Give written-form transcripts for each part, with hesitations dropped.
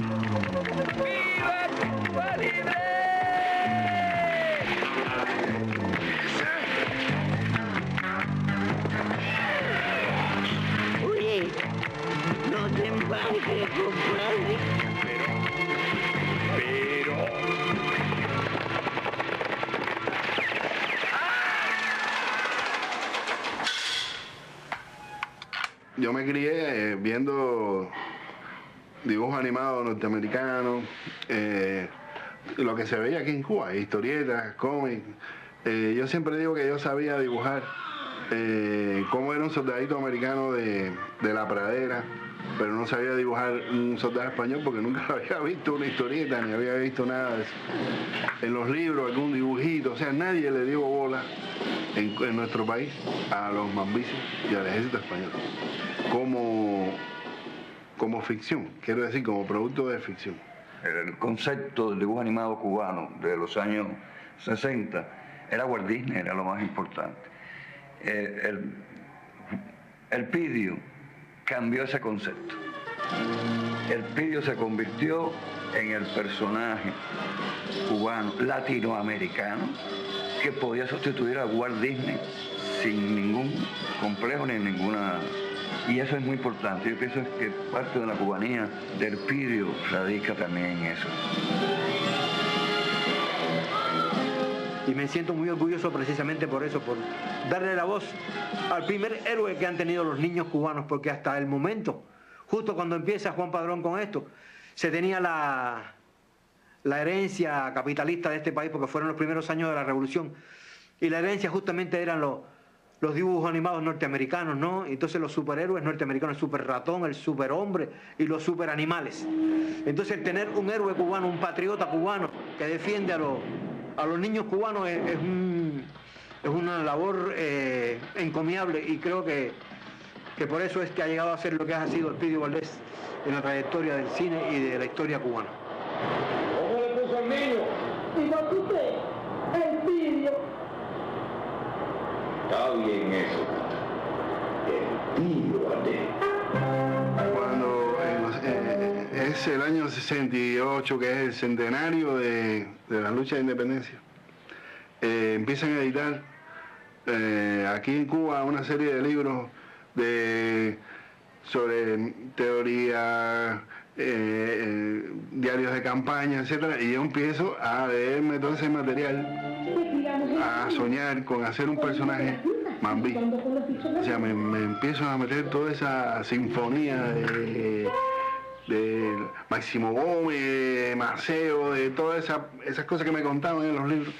¡Viva Cuba Libre! Oye, no te embarques, compadre. Pero... Yo me crié viendo dibujos animados norteamericanos, lo que se veía aquí en Cuba, historietas, cómics. Yo siempre digo que yo sabía dibujar cómo era un soldadito americano de la pradera, pero no sabía dibujar un soldado español porque nunca había visto una historieta ni había visto nada de eso. En los libros, algún dibujito, o sea, nadie le dio bola en nuestro país a los mambíes y al ejército español como ficción, quiero decir, como producto de ficción. El concepto del dibujo animado cubano de los años 60 era Walt Disney, era lo más importante. El Pidio cambió ese concepto. El Pidio se convirtió en el personaje cubano, latinoamericano, que podía sustituir a Walt Disney sin ningún complejo ni ninguna... Y eso es muy importante. Yo pienso que parte de la cubanía del Pidio radica también en eso. Y me siento muy orgulloso precisamente por eso, por darle la voz al primer héroe que han tenido los niños cubanos, porque hasta el momento, justo cuando empieza Juan Padrón con esto, se tenía la herencia capitalista de este país, porque fueron los primeros años de la Revolución, y la herencia justamente eran los dibujos animados norteamericanos, ¿no? Entonces los superhéroes norteamericanos, el super ratón, el superhombre y los superanimales. Entonces tener un héroe cubano, un patriota cubano que defiende a los niños cubanos es una labor encomiable, y creo que por eso es que ha llegado a ser lo que ha sido el Pidio Valdés en la trayectoria del cine y de la historia cubana. ¿Cómo le puso al niño? Igual que usted, el Pidio. Está bien eso. El Pidio Valdés. Cuando es el año 68, que es el centenario de la lucha de independencia, empiezan a editar aquí en Cuba una serie de libros sobre teoría, diarios de campaña, etcétera, y yo empiezo a leerme todo ese material, a soñar con hacer un personaje mambí. O sea, me empiezo a meter toda esa sinfonía de Máximo Gómez, de Maceo, de todas esas cosas que me contaban en los libros.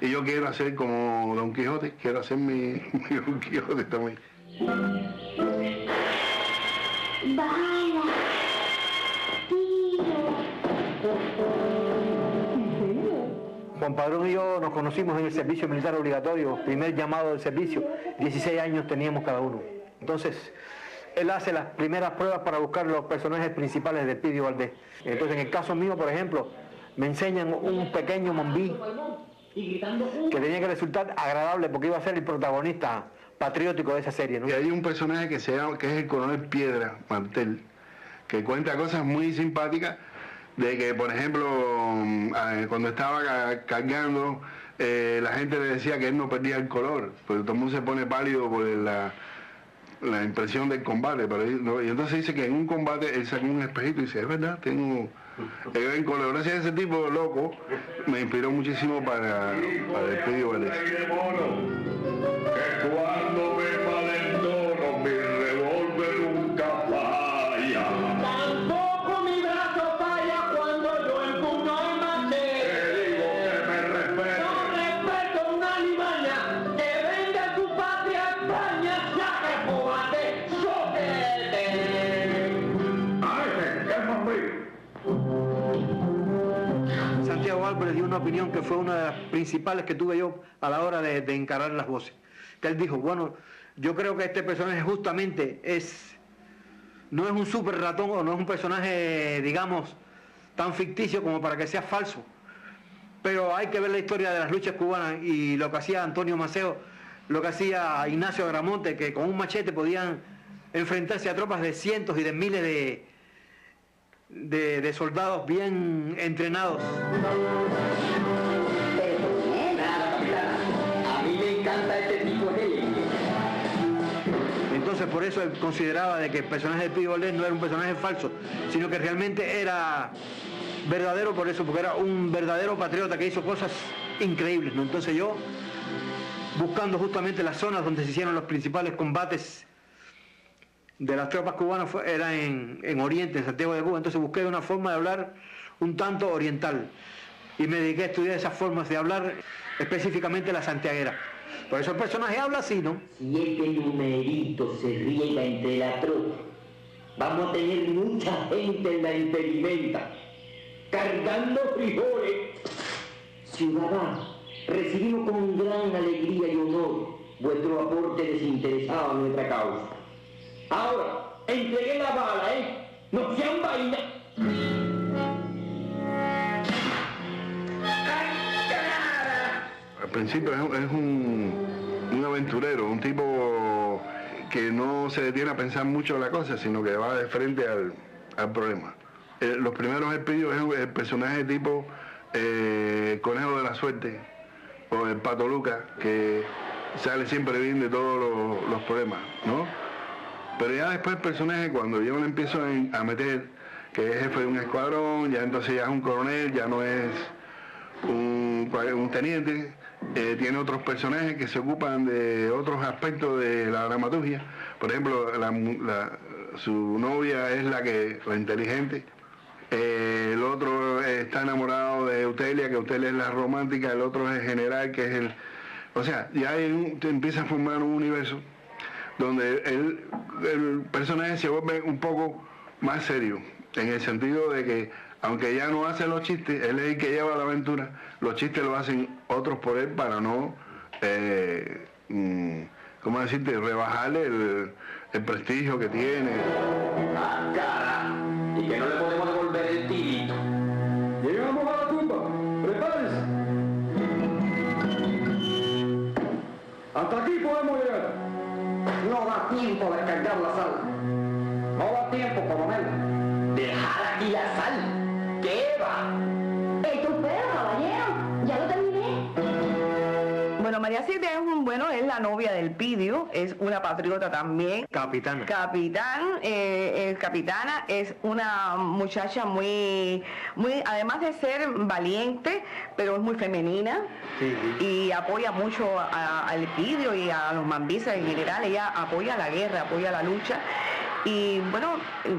Y yo quiero hacer como Don Quijote, quiero hacer mi Don Quijote también. Vaya, Juan Padrón y yo nos conocimos en el servicio militar obligatorio, primer llamado del servicio, 16 años teníamos cada uno. Entonces, él hace las primeras pruebas para buscar los personajes principales del Pidio Valdés. Entonces, en el caso mío, por ejemplo, me enseñan un pequeño mambí que tenía que resultar agradable porque iba a ser el protagonista patriótico de esa serie, ¿no? Y hay un personaje que es el coronel Piedra Martel, que cuenta cosas muy simpáticas, de que, por ejemplo, cuando estaba cargando, la gente le decía que él no perdía el color, porque todo el mundo se pone pálido por la impresión del combate, pero y entonces dice que en un combate él sacó un espejito y dice, es verdad, tengo el color. Gracias a ese tipo loco me inspiró muchísimo para el Pidio Valdés. Cuando me palentoro, mi revólver nunca falla. tampoco mi brazo falla cuando yo empuño el machete. Te digo que me respete. No respeto una alimaña que venga a tu patria España, saque fumate, soquete. ¡Ay, qué mambí! Santiago Álvarez dio una opinión que fue una de las principales que tuve yo a la hora de encarar las voces. Que él dijo, bueno, yo creo que este personaje justamente no es un super ratón o no es un personaje, digamos, tan ficticio como para que sea falso. Pero hay que ver la historia de las luchas cubanas y lo que hacía Antonio Maceo, lo que hacía Ignacio Agramonte, que con un machete podían enfrentarse a tropas de cientos y de miles de soldados bien entrenados. Nada, capitán. A mí me encanta este tipo de gente. Entonces por eso él consideraba de que el personaje de Pío Valdés no era un personaje falso, sino que realmente era verdadero por eso, porque era un verdadero patriota que hizo cosas increíbles, ¿no? Entonces yo, buscando justamente las zonas donde se hicieron los principales combates de las tropas cubanas, era en Oriente, en Santiago de Cuba, entonces busqué una forma de hablar un tanto oriental y me dediqué a estudiar esas formas de hablar, específicamente la santiaguera. Por eso el personaje habla así, ¿no? Si este numerito se riega entre la tropa, vamos a tener mucha gente en la impedimenta, cargando frijoles. Ciudadanos, recibimos con gran alegría y honor vuestro aporte desinteresado a nuestra causa. Ahora, entreguen la bala, ¿eh? No sean vainas. Al principio es un aventurero, un tipo que no se detiene a pensar mucho en la cosa, sino que va de frente al problema. Los primeros Elpidios es el personaje tipo Conejo de la Suerte, o el Pato Lucas, que sale siempre bien de todos los problemas, ¿no? Pero ya después el personaje, cuando yo le empiezo a meter que es jefe de un escuadrón, ya entonces ya es un coronel, ya no es un teniente, tiene otros personajes que se ocupan de otros aspectos de la dramaturgia. Por ejemplo, su novia es la inteligente, el otro está enamorado de Eutelia, que Eutelia es la romántica, el otro es el general, que es el... O sea, ya empieza a formar un universo donde el personaje se vuelve un poco más serio, en el sentido de que, aunque ya no hace los chistes, él es el que lleva la aventura, los chistes lo hacen otros por él para no, ¿cómo decirte?, rebajarle el prestigio que tiene. ¡Ah, cara! Y que no le podemos devolver el tirito. Llegamos a la tumba. Prepárense. Hasta aquí podemos llegar. No da tiempo de cargar la sal. No da tiempo, coronel. Dejar aquí la sal. ¿Qué va? Esto espero, caballero. Ya lo terminé. Bueno, María Silvia es la novia del Elpidio, es una patriota también. Capitana. Capitana, es una muchacha muy, además de ser valiente, pero es muy femenina. Sí. Y apoya mucho al Elpidio y a los mambises en general. Ella apoya la guerra, apoya la lucha. Y bueno,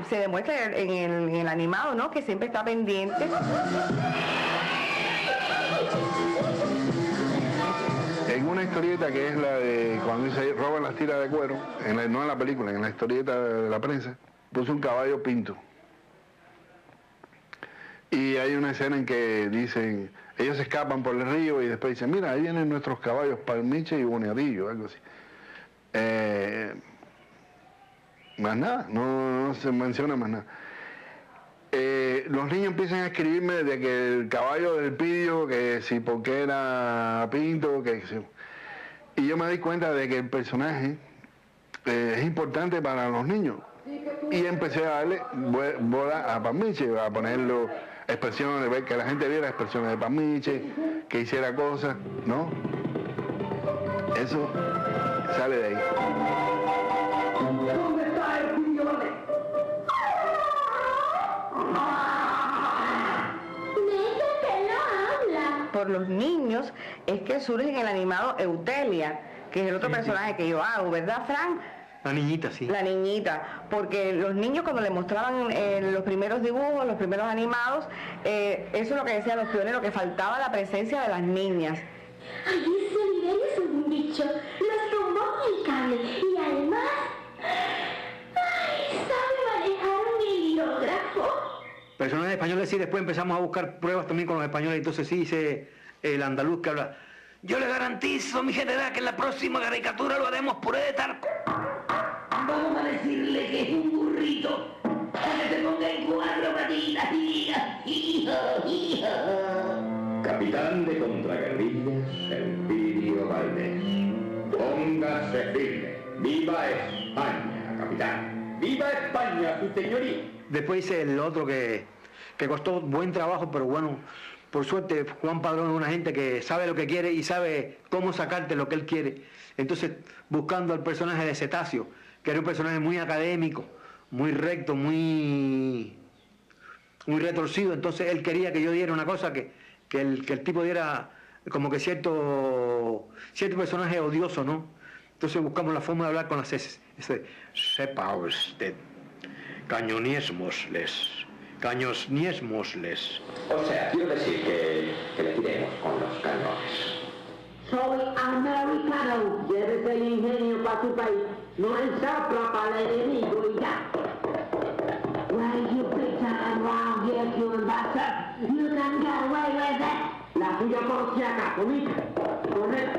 se demuestra en el animado, ¿no?, que siempre está pendiente. En una historieta que es la de cuando se roban las tiras de cuero, no en la película, en la historieta de la prensa, puso un caballo pinto. Y hay una escena en que dicen, ellos se escapan por el río y después dicen, mira, ahí vienen nuestros caballos Palmiche y Boneadillo, algo así. Más nada, no se menciona más nada. Los niños empiezan a escribirme de que el caballo del Elpidio, que si porque era pinto, que si... Y yo me di cuenta de que el personaje es importante para los niños. Y empecé a darle bola a Palmiche, a ponerlo expresiones, ver que la gente viera expresiones de Palmiche, que hiciera cosas, ¿no? Eso sale de ahí. ¿Dónde está el Elpidio Valdés? Por los niños es que surge en el animado Eutelia, que es el otro personaje que yo hago, ¿verdad, Frank? La niñita, sí. La niñita, porque los niños cuando le mostraban los primeros dibujos, los primeros animados, eso es lo que decían los pioneros, que faltaba la presencia de las niñas. Ay, ese Oliverio es un bicho. Los tumbó el cable y además... Ay, sabe manejar un heliógrafo. Personajes españoles, sí, después empezamos a buscar pruebas también con los españoles, entonces sí dice el andaluz que habla, yo le garantizo, mi general, que en la próxima caricatura lo haremos puré de talco. Vamos a decirle que es un burrito, para que se ponga en 4 patitas y diga, hijo. Capitán de contraguerrillas, Elpidio Valdés. Póngase firme. ¡Viva España, capitán! ¡Viva España, su señoría! Después hice el otro que costó buen trabajo, pero bueno, por suerte Juan Padrón es una gente que sabe lo que quiere y sabe cómo sacarte lo que él quiere. Entonces, buscando al personaje de Cetáceo, que era un personaje muy académico, muy recto, muy retorcido, entonces él quería que yo diera una cosa que el tipo diera como que cierto personaje odioso, ¿no? Entonces buscamos la forma de hablar con las heces. Sepa usted, cañoniésmosles. O sea, quiero decir que le tiremos con los cañones. Soy americano, llévese el ingenio para tu país, no ensapla para el enemigo y ya. Why you big time around here, Cuban bastard? You can get away with it. La tuya por si acaso, mija. Con él,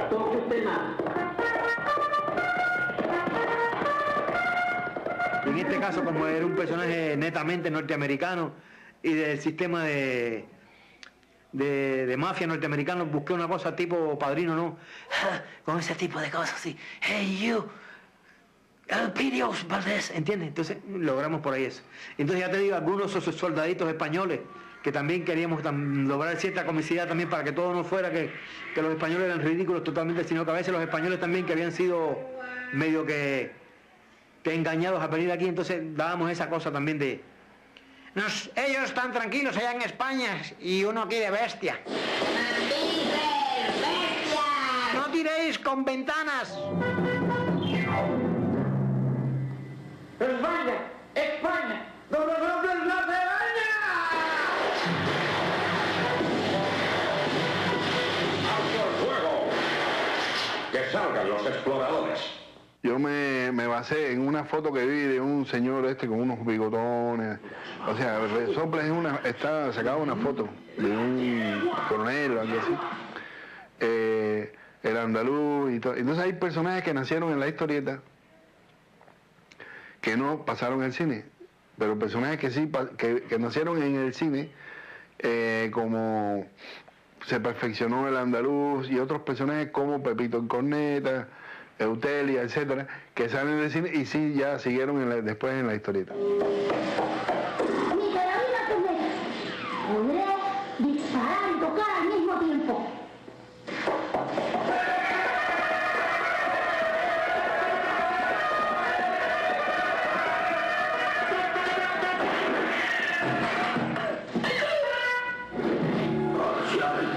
toque usted más. En este caso, como era un personaje netamente norteamericano y del sistema de mafia norteamericano, busqué una cosa tipo Padrino, ¿no? Con ese tipo de cosas así. Hey, you, Elpidio Valdés, ¿entiendes? Entonces logramos por ahí eso. Entonces ya te digo, algunos soldaditos españoles que también queríamos lograr cierta comicidad también para que todo no fuera que los españoles eran ridículos totalmente, sino que a veces los españoles también que habían sido medio que engañados a venir aquí, entonces dábamos esa cosa también de... ellos están tranquilos allá en España y uno aquí de bestia. ¡No tiréis con ventanas! ¡España! ¡España! ¡No nos rompes la araña! ¡Alto el fuego! ¡Que salgan los exploradores! Yo me basé en una foto que vi de un señor con unos bigotones. O sea, Sopla está sacada una foto de un coronel o algo así. El andaluz y todo. Entonces hay personajes que nacieron en la historieta que no pasaron el cine. Pero personajes que sí, que nacieron en el cine, como se perfeccionó el andaluz y otros personajes como Pepito el Corneta, Eutelia, etcétera, que salen del cine y sí ya siguieron después en la historieta. Mi carabina primera. Podré disparar y tocar al mismo tiempo.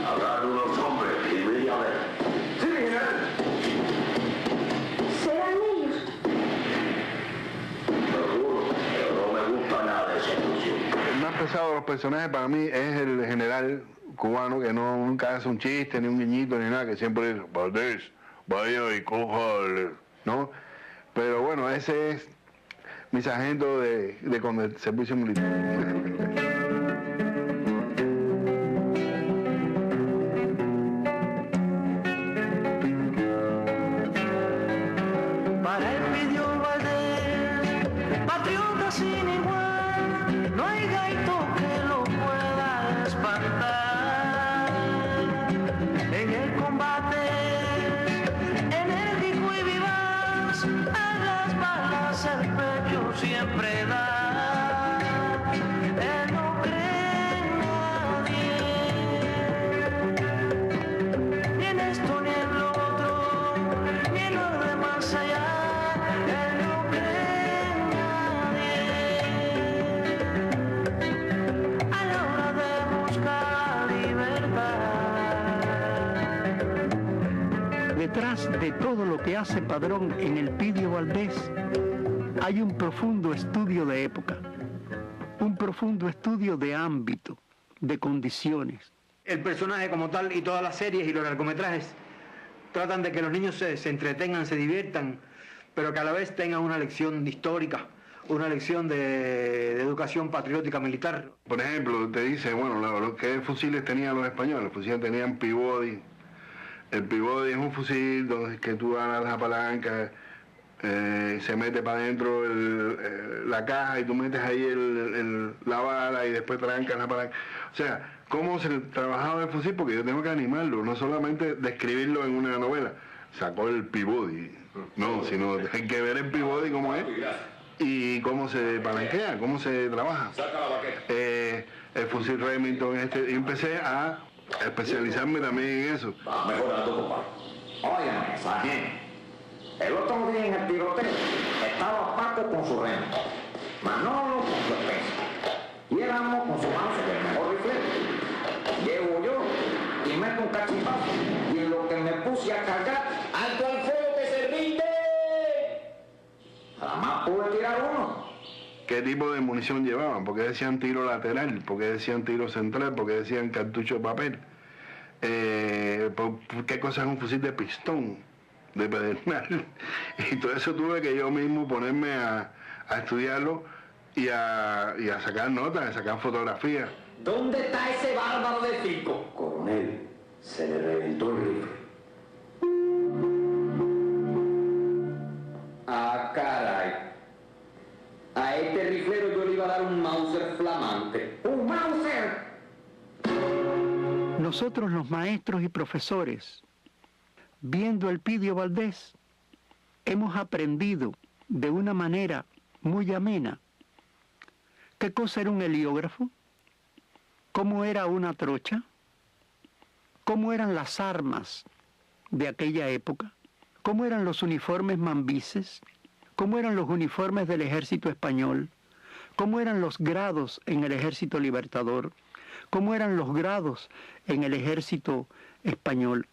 Habrá unos hombres y ve a ver. ¡Sí, general! ¿Serán ellos? Seguro, pero no me gusta nada esa ilusión. El más pesado de los personajes para mí es el general cubano que nunca hace un chiste, ni un guiñito, ni nada, que siempre dice, Valdés, vaya y coja, ¿no? Pero bueno, ese es mi sargento con el servicio militar. Detrás de todo lo que hace Padrón en Elpidio Valdés hay un profundo estudio de época, un profundo estudio de ámbito, de condiciones. El personaje como tal y todas las series y los largometrajes tratan de que los niños se entretengan, se diviertan, pero que a la vez tengan una lección histórica, una lección de educación patriótica militar. Por ejemplo, te dice, bueno, ¿qué fusiles tenían los españoles? Los fusiles tenían Peabody. El Peabody es un fusil donde que tú das la palanca, se mete para adentro la caja y tú metes ahí la bala y después trancas la palanca. O sea, ¿cómo se trabajaba el fusil? Porque yo tengo que animarlo, no solamente describirlo en una novela. Sacó el Peabody, no, sino hay que ver el Peabody como es. y cómo se palanquea, cómo se trabaja. El fusil Remington, y empecé a especializarme también en eso. Va mejorando, compadre. Óigame, sargento. El otro día en el tiroteo estaba Paco con su Remington, Manolo con su Spencer y éramos con su Mauser, el mejor rifle. Llego yo y meto un cachipazo y en lo que me puse a cargar, ¡alto al fuego que se rinde! Jamás pude tirar uno. ¿Qué tipo de munición llevaban? ¿Por qué decían tiro lateral? ¿Por qué decían tiro central? ¿Por qué decían cartucho de papel? ¿Qué cosa es un fusil de pistón? De pedernal. Y todo eso tuve que yo mismo ponerme a estudiarlo y a sacar notas, a sacar fotografías. ¿Dónde está ese bárbaro de Fico? Coronel, se le reventó el rifle. Ah, caray. A este riflero yo le iba a dar un Mauser flamante. ¡Un Mauser! Nosotros los maestros y profesores, viendo a Elpidio Valdés, hemos aprendido de una manera muy amena qué cosa era un heliógrafo, cómo era una trocha, cómo eran las armas de aquella época, cómo eran los uniformes mambises, cómo eran los uniformes del ejército español, cómo eran los grados en el ejército libertador, cómo eran los grados en el ejército español,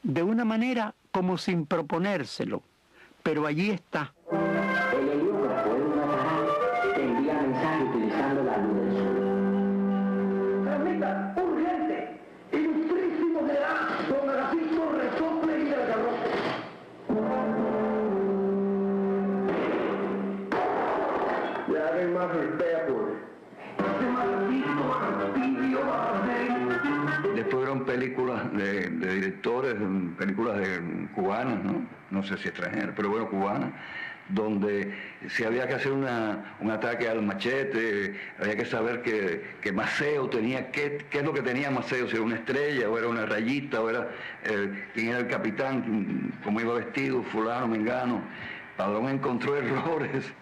de una manera como sin proponérselo, pero allí está. El heliógrafo es un aparato que envía mensajes utilizando la luz del sol. Transmita, urgente, ilustrísimo general don Agapito Resople y del Garrote. Ya hay más respeto. Este maldito Elpidio Valdés. Después eran películas de directores, películas cubanas, no sé si extranjeras, pero bueno, cubanas, donde si había que hacer un ataque al machete, había que saber que Maceo tenía, qué es lo que tenía Maceo, si era una estrella, o era una rayita, o era quién era el capitán, cómo iba vestido, fulano, mengano. Padrón encontró errores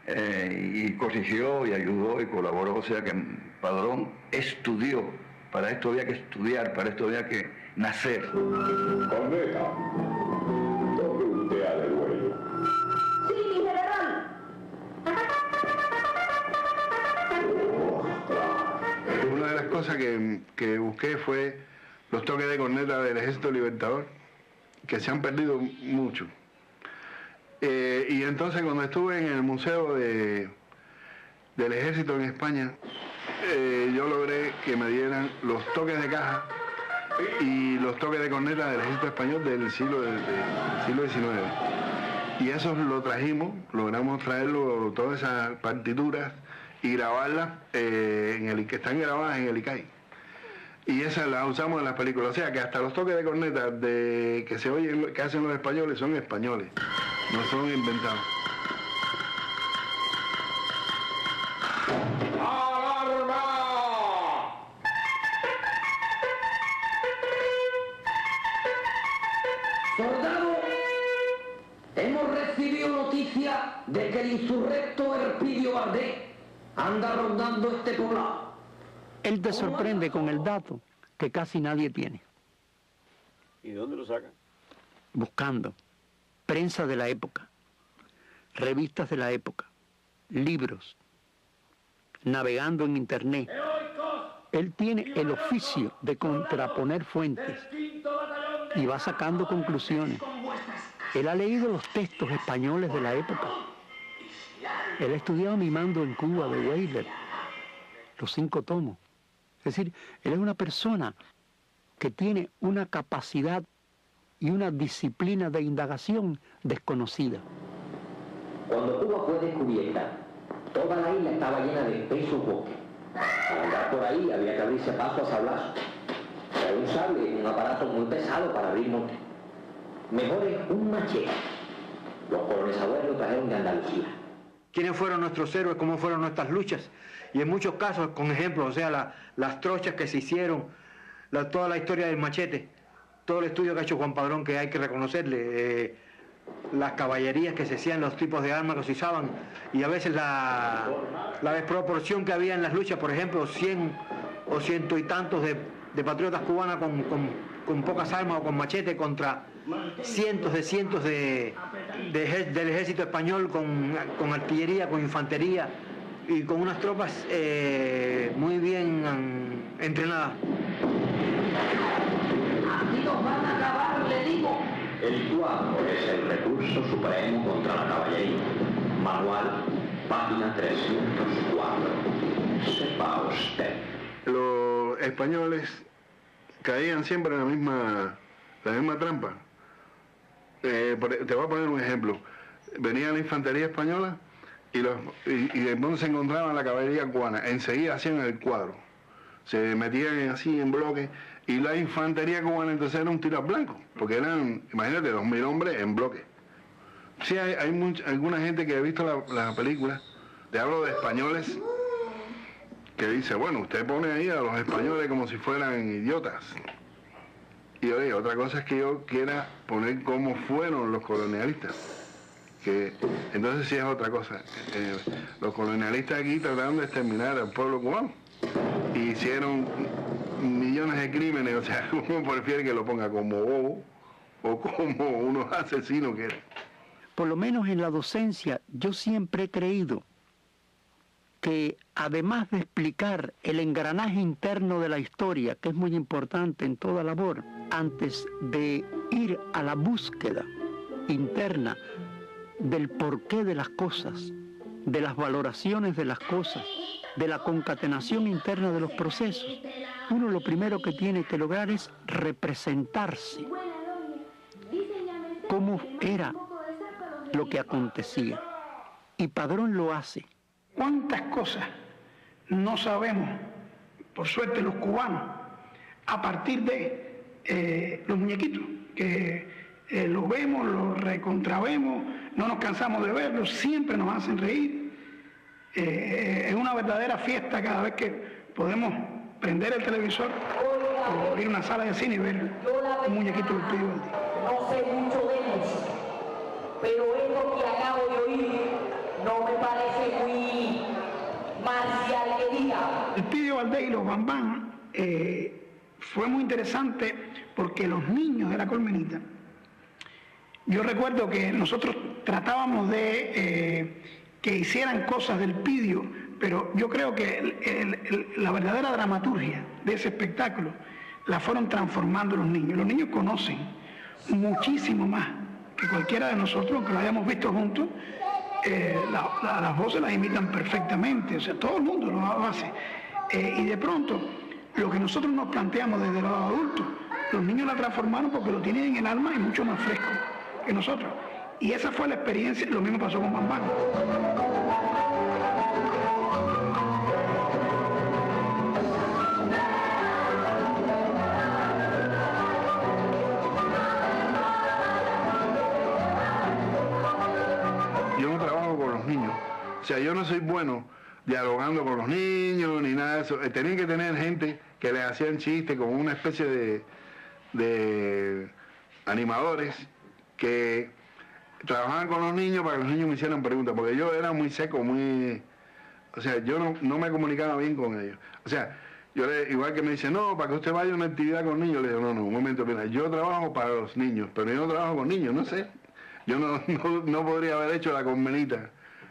y corrigió y ayudó y colaboró, o sea que Padrón estudió. Para esto había que estudiar, para esto había que nacer. Corneta, toque usted al dueño. Sí, mi general. Una de las cosas que busqué fue los toques de corneta del Ejército Libertador, que se han perdido mucho. Y entonces cuando estuve en el Museo del Ejército en España, yo logré que me dieran los toques de caja y los toques de corneta del Ejército Español del siglo XIX. Y eso lo trajimos, logramos traerlo, todas esas partituras y grabarlas, que están grabadas en el ICAI. Y esas las usamos en las películas. O sea que hasta los toques de corneta que se oyen, que hacen los españoles, son españoles, no son inventados. Soldado, hemos recibido noticia de que el insurrecto Elpidio Valdés anda rondando este poblado. Él te sorprende con el dato que casi nadie tiene. ¿Y dónde lo sacan? Buscando prensa de la época, revistas de la época, libros, navegando en internet. Él tiene el oficio de contraponer fuentes y va sacando conclusiones. Él ha leído los textos españoles de la época. Él ha estudiado mimando en Cuba de Weyler, los 5 tomos. Es decir, él es una persona que tiene una capacidad y una disciplina de indagación desconocida. Cuando Cuba fue descubierta, toda la isla estaba llena de espesos bosques. Para andar por ahí había que abrirse paso a sablazo. Era un sable, un aparato muy pesado para abrir montes. Mejor es un machete. Los colonizadores lo trajeron de Andalucía. ¿Quiénes fueron nuestros héroes? ¿Cómo fueron nuestras luchas? Y en muchos casos, con ejemplos, o sea, las trochas que se hicieron, toda la historia del machete, todo el estudio que ha hecho Juan Padrón, que hay que reconocerle, las caballerías que se hacían, los tipos de armas que se usaban, y a veces la desproporción que había en las luchas, por ejemplo, 100 o ciento y tantos de patriotas cubanas con pocas armas o con machete contra cientos del ejército español con artillería, con infantería y con unas tropas muy bien entrenadas. Así nos van a acabar, le digo. El cuadro es el recurso supremo contra la caballería. Manual, página 304. Sepa usted. Los españoles caían siempre en la misma trampa. Te voy a poner un ejemplo. Venía la infantería española y entonces se encontraban la caballería cubana. Enseguida hacían el cuadro. Se metían así en bloque. Y la infantería cubana entonces era un tiro al blanco, porque eran, imagínate, 2.000 hombres en bloque. Sí, hay alguna gente que ha visto la película, te hablo de españoles, que dice, bueno, usted pone ahí a los españoles como si fueran idiotas. Y oye, otra cosa es que yo quiera poner cómo fueron los colonialistas, que entonces sí es otra cosa. Los colonialistas aquí trataron de exterminar al pueblo cubano. Y hicieron millones de crímenes, o sea, uno prefiere que lo ponga como bobo o como unos asesinos que eran. Por lo menos en la docencia, yo siempre he creído que además de explicar el engranaje interno de la historia, que es muy importante en toda labor, antes de ir a la búsqueda interna del porqué de las cosas, de las valoraciones de las cosas, de la concatenación interna de los procesos, uno lo primero que tiene que lograr es representarse cómo era lo que acontecía. Y Padrón lo hace. ¿Cuántas cosas no sabemos, por suerte los cubanos, a partir de los muñequitos? Que los vemos, los recontravemos, no nos cansamos de verlos, siempre nos hacen reír. Es una verdadera fiesta cada vez que podemos prender el televisor o ir a una sala de cine y ver un muñequito del Pío Valdés. No sé mucho de ellos, pero eso que acabo de oír no me parece muy marcial que diga. El Pío Valdés y los Bambán fue muy interesante porque los niños de la Colmenita, yo recuerdo que nosotros tratábamos de que hicieran cosas del Pidio, pero yo creo que la verdadera dramaturgia de ese espectáculo la fueron transformando los niños. Los niños conocen muchísimo más que cualquiera de nosotros, que lo hayamos visto juntos. Las voces las imitan perfectamente, o sea, todo el mundo lo hace. Y de pronto, lo que nosotros nos planteamos desde los adultos, los niños la transformaron porque lo tienen en el alma y mucho más fresco que nosotros. Y esa fue la experiencia, lo mismo pasó con Bambán. Yo no trabajo con los niños, o sea, yo no soy bueno dialogando con los niños ni nada de eso. Tenían que tener gente que les hacían chistes, como una especie de animadores que trabajaban con los niños para que los niños me hicieran preguntas, porque yo era muy seco, o sea, yo no me comunicaba bien con ellos. O sea, igual que me dicen, no, para que usted vaya a una actividad con niños, le digo, no, un momento, mira, yo trabajo para los niños, pero yo no trabajo con niños, no sé. Yo no podría haber hecho la Colmenita,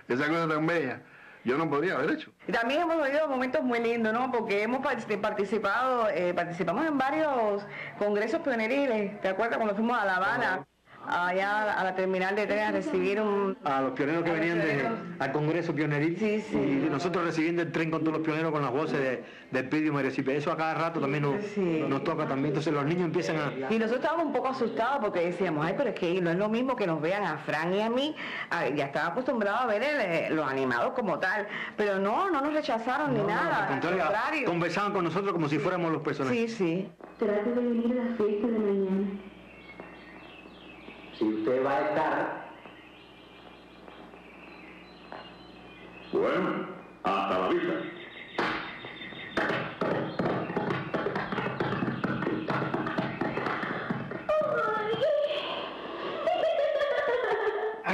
esa cosa tan bella. Yo no podría haber hecho. Y también hemos vivido momentos muy lindos, ¿no? Porque hemos participamos en varios congresos pioneriles. ¿Te acuerdas cuando fuimos a La Habana? Allá a la terminal de tren a recibir a los pioneros que venían al Congreso Pioneril. Sí, sí. Y nosotros recibiendo el tren con todos los pioneros con las voces del Pidio y María Cipe. Eso a cada rato también nos toca también. Entonces los niños empiezan a... Y nosotros estábamos un poco asustados porque decíamos, ay, pero es que no es lo mismo que nos vean a Fran y a mí. Ya estaba acostumbrado a ver los animados como tal. Pero no nos rechazaron ni nada. Al contrario, conversaban con nosotros como si fuéramos los personajes. Sí, sí. Trate de venir a la fiesta de mañana. Si usted va a estar, bueno, hasta la vista.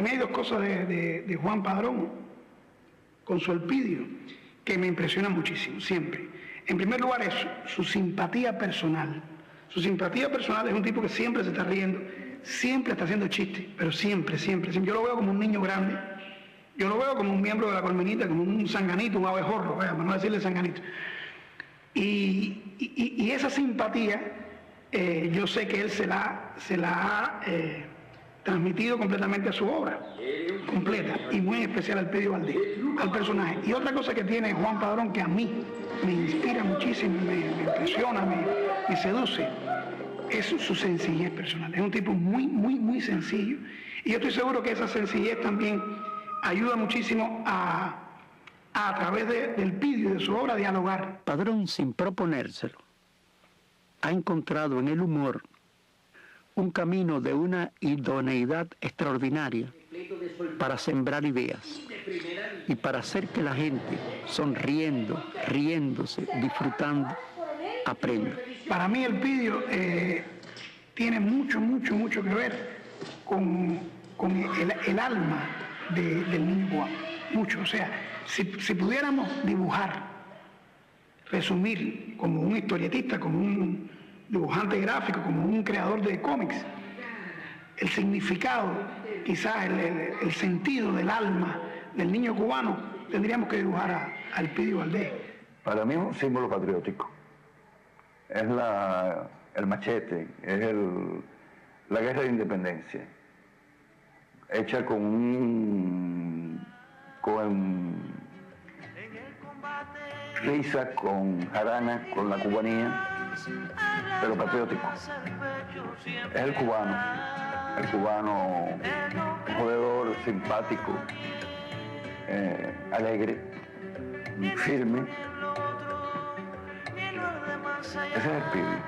mí hay dos cosas de Juan Padrón con su Elpidio que me impresionan muchísimo, siempre. En primer lugar, eso, su simpatía personal. Su simpatía personal es un tipo que siempre se está riendo, siempre está haciendo chistes, pero siempre. Yo lo veo como un niño grande, yo lo veo como un miembro de la Colmenita, como un sanganito, un abejorro, para no decirle sanganito. Y esa simpatía, yo sé que él se la ha transmitido completamente a su obra, completa, y muy especial al Elpidio Valdés, al personaje. Y otra cosa que tiene Juan Padrón que a mí me inspira muchísimo, me impresiona, me seduce, es su sencillez personal. Es un tipo muy sencillo, y yo estoy seguro que esa sencillez también ayuda muchísimo a través del Elpidio y de su obra, dialogar. Padrón, sin proponérselo, ha encontrado en el humor un camino de una idoneidad extraordinaria para sembrar ideas y para hacer que la gente, sonriendo, riéndose, disfrutando, aprenda. Para mí el Elpidio tiene mucho que ver con el alma del niño cubano. Mucho, o sea, si pudiéramos dibujar, resumir como un historietista, como un dibujante gráfico, como un creador de cómics, el significado, quizás el sentido del alma del niño cubano, tendríamos que dibujar a Elpidio Valdés. Para mí es un símbolo patriótico. Es el machete, es la guerra de independencia, hecha con risa, con jarana, con la cubanía, pero patriótico. Es el cubano jodedor, simpático, alegre, firme. Ese es el Elpidio.